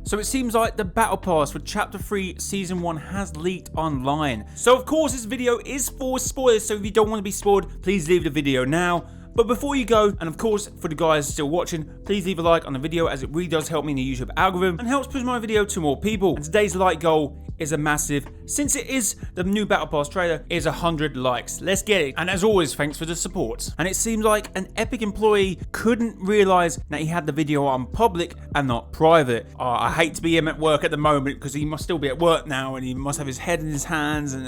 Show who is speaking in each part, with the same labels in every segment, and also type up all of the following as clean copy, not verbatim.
Speaker 1: So it seems like the Battle Pass for Chapter 3 Season 1 has leaked online. So of course this video is for spoilers, so if you don't want to be spoiled, please leave the video now. But before you go, and of course for the guys still watching, please leave a like on the video as it really does help me in the YouTube algorithm and helps push my video to more people. And today's like goal is a massive, since it is the new Battle Pass trailer, is 100 likes. Let's get it. And as always, thanks for the support. And it seems like an Epic employee couldn't realise that he had the video on public and not private. I hate to be him at work at the moment because he must still be at work now and he must have his head in his hands and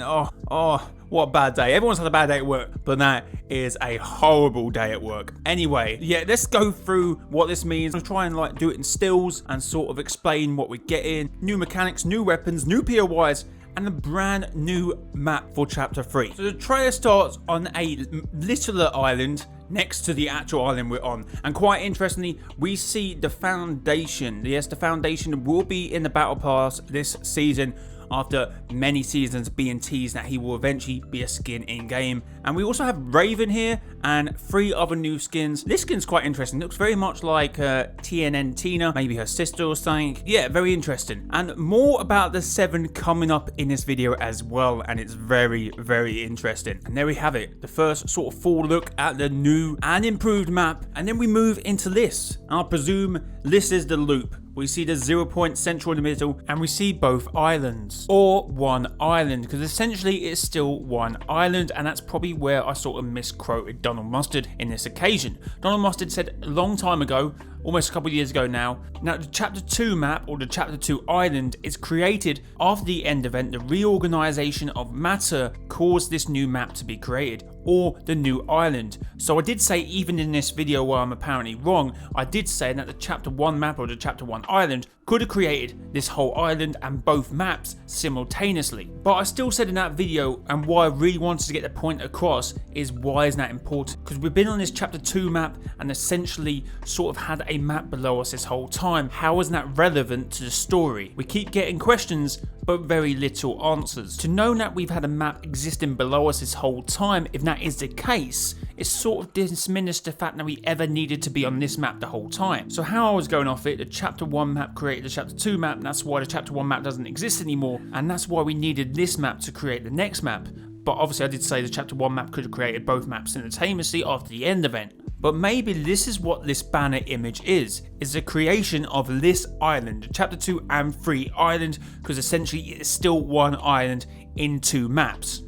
Speaker 1: what a bad day. Everyone's had a bad day at work, but that is a horrible day at work. Anyway, yeah, let's go through what this means. I'll try and do it in stills and sort of explain what we're getting. New mechanics, new weapons, new POIs, and a brand new map for Chapter 3. So the trailer starts on a littler island next to the actual island we're on. And quite interestingly, we see the Foundation. Yes, the Foundation will be in the Battle Pass this season, after many seasons being teased that he will eventually be a skin in game. And we also have Raven here and 3 other new skins. This skin's quite interesting. It looks very much like TNN Tina, maybe her sister or something. Yeah, very interesting. And more about the 7 coming up in this video as well, and it's very, very interesting. And there we have it, the first sort of full look at the new and improved map. And then we move into this. I presume this is the loop. We see the 0 point central in the middle, and we see both islands, or one island, because essentially it's still one island, and that's probably where I sort of misquoted Donald Mustard in this occasion. Donald Mustard said a long time ago, almost a couple of years ago now, the Chapter 2 map, or the Chapter 2 island, is created after the end event. The reorganization of matter caused this new map to be created, or the new island. So I did say, even in this video where I'm apparently wrong, I did say that the Chapter 1 map, or the Chapter 1 island, could have created this whole island and both maps simultaneously. But I still said in that video, and why I really wanted to get the point across, is why isn't that important? Because we've been on this Chapter 2 map and essentially sort of had a map below us this whole time. How is that relevant to the story? We keep getting questions, but very little answers. To know that we've had a map existing below us this whole time, if that is the case, it sort of diminished the fact that we ever needed to be on this map the whole time. So how I was going off it, the Chapter 1 map created the Chapter 2 map, and that's why the Chapter 1 map doesn't exist anymore, and that's why we needed this map to create the next map. But obviously I did say the Chapter 1 map could have created both maps simultaneously after the end event. But maybe this is what this banner image is the creation of this island, Chapter 2 and 3 island, because essentially it's still one island in 2 maps.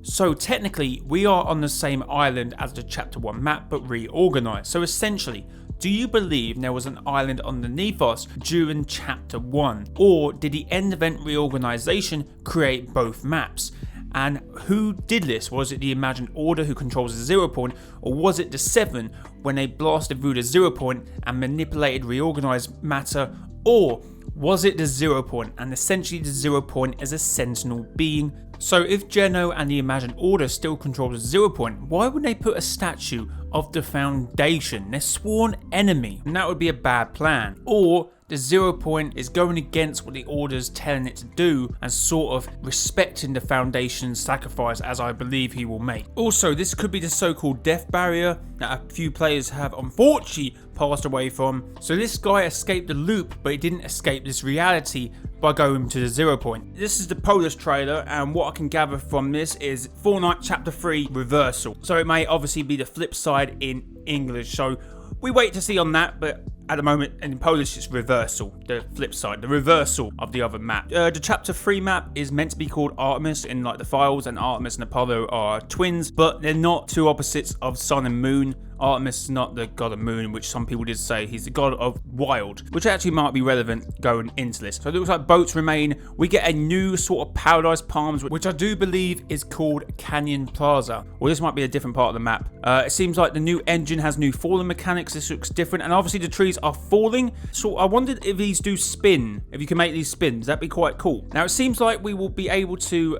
Speaker 1: So technically we are on the same island as the Chapter 1 map, but reorganized. So essentially, do you believe there was an island underneath us during Chapter 1? Or did the end event reorganization create both maps? And who did this? Was it the Imagined Order who controls the 0 point, or was it the 7 when they blasted through the 0 point and manipulated reorganized matter? Or was it the 0 point, and essentially the 0 point is a sentinel being? So if Geno and the Imagined Order still control the 0 point, why would they put a statue of the Foundation, their sworn enemy? And that would be a bad plan. Or the 0 point is going against what the Order's telling it to do and sort of respecting the Foundation's sacrifice, as I believe he will make. Also, this could be the so-called death barrier that a few players have unfortunately passed away from. So this guy escaped the loop, but he didn't escape this reality by going to the 0 point. This is the Polish trailer, and what I can gather from this is Fortnite Chapter 3 reversal. So it may obviously be the flip side in English. So we wait to see on that, but at the moment in Polish it's reversal, the flip side, the reversal of the other map. The Chapter 3 map is meant to be called Artemis in the files, and Artemis and Apollo are twins, but they're not two opposites of Sun and Moon. Artemis is not the god of moon, which some people did say. He's the god of wild, which actually might be relevant going into this. So it looks like boats remain. We get a new sort of Paradise Palms, which I do believe is called Canyon Plaza. Well, this might be a different part of the map. It seems like the new engine has new falling mechanics. This looks different, and obviously the trees are falling. So I wondered if these do spin, if you can make these spins. That'd be quite cool. Now it seems like we will be able to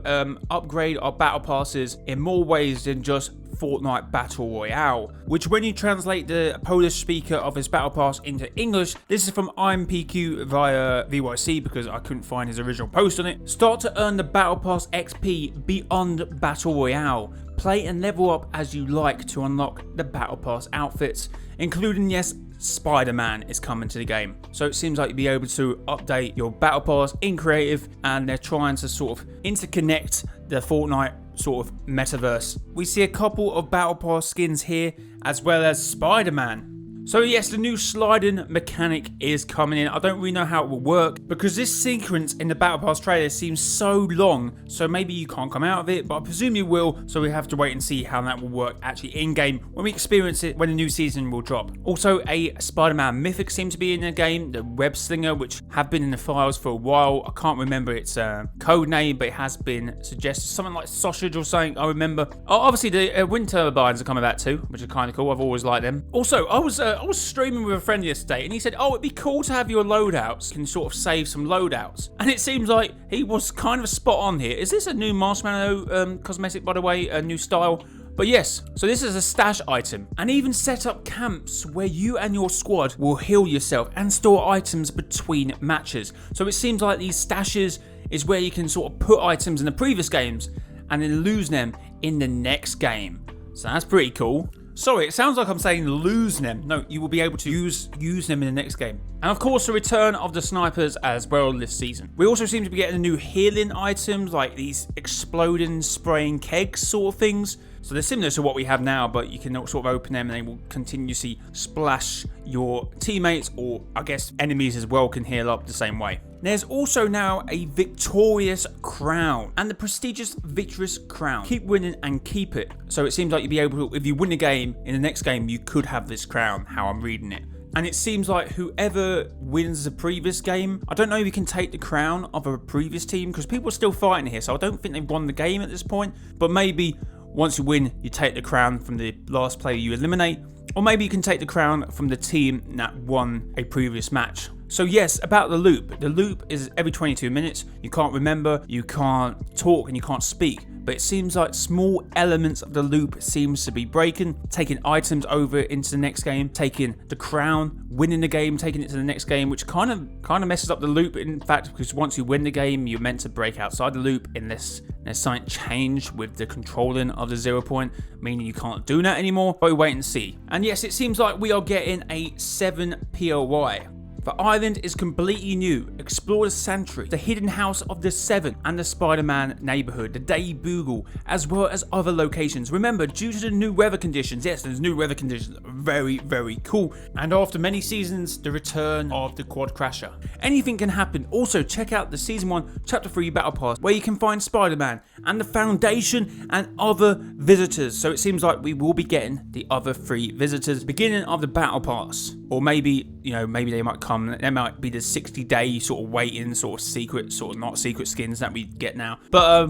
Speaker 1: upgrade our battle passes in more ways than just Fortnite Battle Royale, which when you translate the Polish speaker of his battle pass into English, this is from IMPQ via VYC because I couldn't find his original post on it. Start to earn the battle pass XP beyond Battle Royale. Play and level up as you like to unlock the battle pass outfits, including, yes, Spider-Man is coming to the game. So it seems like you'll be able to update your battle pass in creative, and they're trying to sort of interconnect the Fortnite sort of metaverse. We see a couple of battle pass skins here, as well as Spider-Man. So yes, the new sliding mechanic is coming in. I don't really know how it will work because this sequence in the Battle Pass trailer seems so long, so maybe you can't come out of it, but I presume you will, so we have to wait and see how that will work actually in-game when we experience it when the new season will drop. Also, a Spider-Man mythic seems to be in the game, the Web Slinger, which have been in the files for a while. I can't remember its code name, but it has been suggested. Something like sausage or something, I remember. Oh, obviously, the wind turbines are coming back too, which are kind of cool. I've always liked them. Also, I was streaming with a friend yesterday, and he said, oh, it'd be cool to have your loadouts. You can sort of save some loadouts. And it seems like he was kind of spot on here. Is this a new Marshmallow cosmetic, by the way? A new style? But yes, so this is a stash item, and even set up camps where you and your squad will heal yourself and store items between matches. So it seems like these stashes is where you can sort of put items in the previous games and then lose them in the next game. So that's pretty cool. Sorry, it sounds like I'm saying lose them. No, you will be able to use them in the next game. And of course, the return of the snipers as well this season. We also seem to be getting new healing items, like these exploding, spraying kegs sort of things. So they're similar to what we have now, but you can sort of open them and they will continuously splash your teammates, or I guess enemies as well can heal up the same way. There's also now a victorious crown, and the prestigious victorious crown. Keep winning and keep it. So it seems like you'll be able to, if you win a game, in the next game you could have this crown, how I'm reading it. And it seems like whoever wins the previous game, I don't know if you can take the crown of a previous team, because people are still fighting here, so I don't think they've won the game at this point. But maybe once you win, you take the crown from the last player you eliminate, or maybe you can take the crown from the team that won a previous match. So yes, about the loop. The loop is every 22 minutes. You can't remember, you can't talk, and you can't speak. But it seems like small elements of the loop seems to be breaking, taking items over into the next game, taking the crown, winning the game, taking it to the next game, which kind of messes up the loop, in fact, because once you win the game, you're meant to break outside the loop unless there's something changed with the controlling of the 0 point, meaning you can't do that anymore. But we wait and see. And yes, it seems like we are getting a 7 POY. The island is completely new. Explore the sanctuary, the hidden house of the Seven, and the Spider-Man neighborhood, the Day Bugle, as well as other locations. Remember, due to the new weather conditions, yes, there's new weather conditions, very, very cool. And after many seasons, the return of the Quad Crasher. Anything can happen. Also, check out the Season 1, Chapter 3 Battle Pass, where you can find Spider-Man and the Foundation and other visitors. So it seems like we will be getting the other 3 visitors, beginning of the Battle Pass. Or maybe, maybe they might come. There might be the 60-day sort of waiting, sort of secret, sort of not secret skins that we get now. But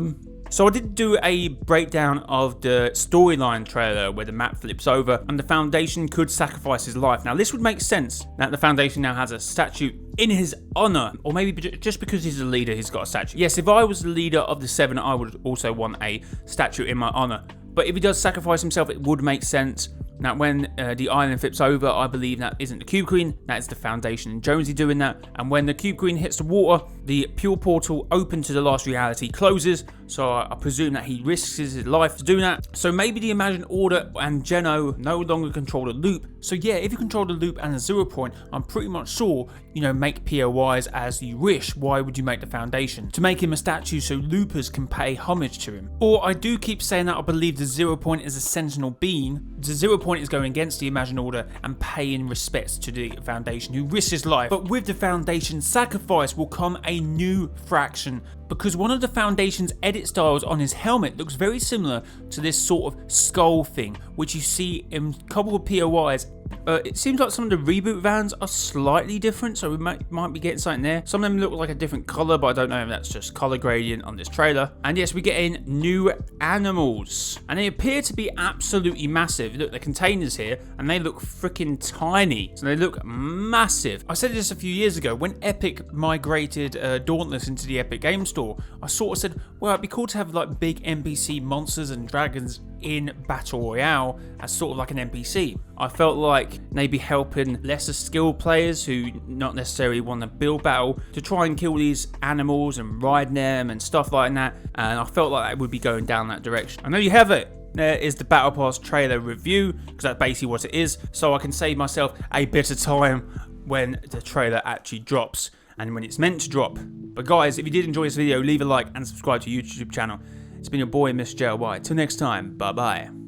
Speaker 1: so I did do a breakdown of the storyline trailer where the map flips over and the Foundation could sacrifice his life. Now this would make sense that the Foundation now has a statue in his honor, or maybe just because he's a leader, he's got a statue. Yes, if I was the leader of the Seven, I would also want a statue in my honor. But if he does sacrifice himself, it would make sense. Now, when the island flips over, I believe that isn't the Cube Queen, that is the Foundation and Jonesy doing that. And when the Cube Queen hits the water, the pure portal open to the last reality closes. So I presume that he risks his life to do that. So maybe the Imagined Order and Geno no longer control the loop. So yeah, if you control the loop and the 0 point, I'm pretty much sure, make POIs as you wish. Why would you make the Foundation? To make him a statue so loopers can pay homage to him. Or I do keep saying that I believe the 0 point is a sentinel being. The 0 point is going against the Imagined Order and paying respects to the Foundation, who risks his life. But with the Foundation's sacrifice will come a new fraction, because one of the Foundation's edit styles on his helmet looks very similar to this sort of skull thing, which you see in a couple of POIs. It seems like some of the Reboot Vans are slightly different, so we might be getting something there. Some of them look like a different colour, but I don't know if that's just colour gradient on this trailer. And yes, we're getting new animals, and they appear to be absolutely massive. Look, the containers here, and they look freaking tiny, so they look massive. I said this a few years ago when Epic migrated Dauntless into the Epic Game Store. I sort of said, well, it'd be cool to have like big NPC monsters and dragons in Battle Royale as sort of like an NPC. I felt like maybe helping lesser skilled players who not necessarily want to build battle to try and kill these animals and ride them and stuff like that, and I felt like I would be going down that direction. And there you have it. there is the Battle Pass trailer review, because that's basically what it is, so I can save myself a bit of time when the trailer actually drops and when it's meant to drop. But guys, if you did enjoy this video, leave a like and subscribe to the YouTube channel. It's been your boy, mrjayowhy. Till next time, bye bye.